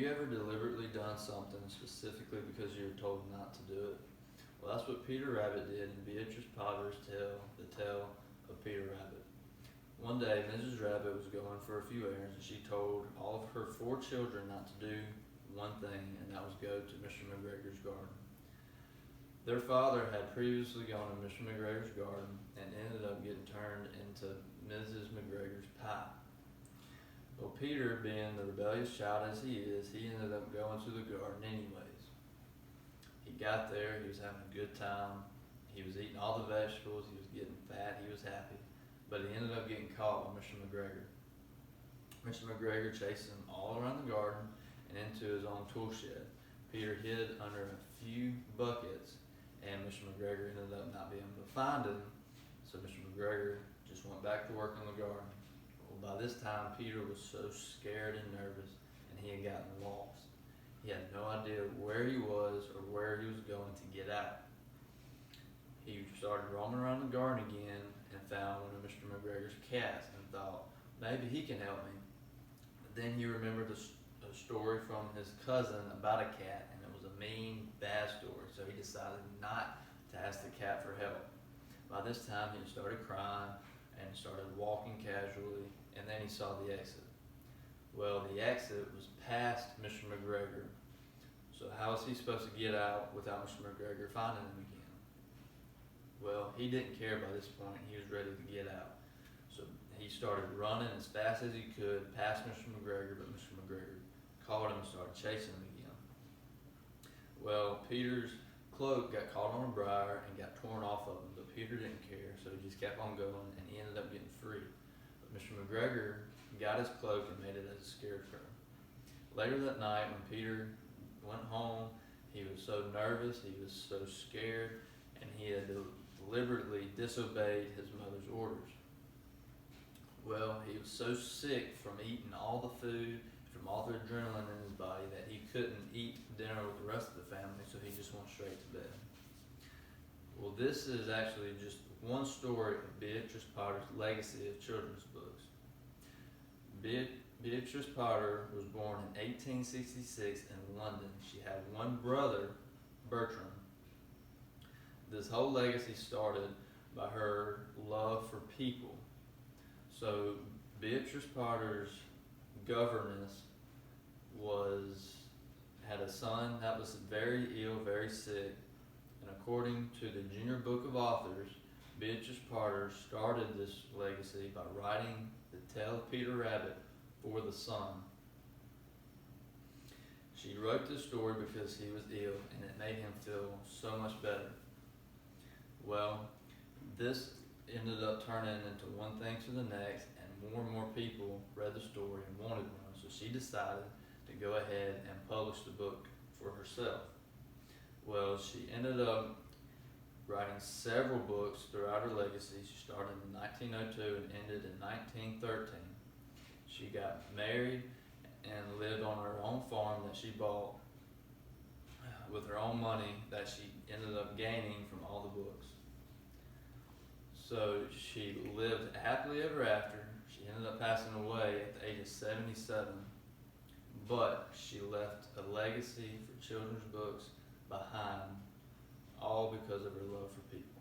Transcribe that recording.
you ever deliberately done something specifically because you were told not to do it? Well, that's what Peter Rabbit did in Beatrice Potter's tale, The Tale of Peter Rabbit. One day, Mrs. Rabbit was going for a few errands, and she told all of her 4 children not to do one thing, and that was go to Mr. McGregor's garden. Their father had previously gone to Mr. McGregor's garden and ended up getting turned into Mrs. McGregor's pie. Well, Peter, being the rebellious child as he is, he ended up going to the garden anyways. He got there, he was having a good time, he was eating all the vegetables, he was getting fat, he was happy, but he ended up getting caught by Mr. McGregor. Mr. McGregor chased him all around the garden and into his own tool shed. Peter hid under a few buckets, and Mr. McGregor ended up not being able to find him, so Mr. McGregor just went back to work in the garden. Well, by this time, Peter was so scared and nervous, and he had gotten lost. He had no idea where he was or where he was going to get out. He started roaming around the garden again and found one of Mr. McGregor's cats and thought, maybe he can help me. But then he remembered a story from his cousin about a cat, and it was a mean, bad story, so he decided not to ask the cat for help. By this time, he started crying and started walking casually, and then he saw the exit. Well, the exit was past Mr. McGregor, so how was he supposed to get out without Mr. McGregor finding him again? Well, he didn't care by this point. He was ready to get out. So he started running as fast as he could past Mr. McGregor, but Mr. McGregor caught him and started chasing him again. Well, Peter's cloak got caught on a briar and got torn off of him, but Peter didn't care, so he just kept on going, and he ended up getting free. But Mr. McGregor got his cloak and made it as a scarecrow. Later that night, when Peter went home, he was so nervous, he was so scared, and he had deliberately disobeyed his mother's orders. Well, he was so sick from eating all the food, from all the adrenaline in his body, that he couldn't eat dinner with the rest of the family, so he just went straight to bed. Well, this is actually just one story of Beatrice Potter's legacy of children's books. Beatrice Potter was born in 1866 in London. She had one brother, Bertram. This whole legacy started by her love for people. So Beatrice Potter's governess had a son that was very ill, very sick, and according to the Junior Book of Authors, Beatrice Potter started this legacy by writing The Tale of Peter Rabbit for the son. She wrote this story because he was ill, and it made him feel so much better. Well, this ended up turning into one thing to the next, and more people read the story and wanted one, so she decided to go ahead and publish the book for herself. Well, she ended up writing several books throughout her legacy. She started in 1902 and ended in 1913. She got married and lived on her own farm that she bought with her own money that she ended up gaining from all the books. So she lived happily ever after. She ended up passing away at the age of 77, but she left a legacy for children's books behind, all because of her love for people.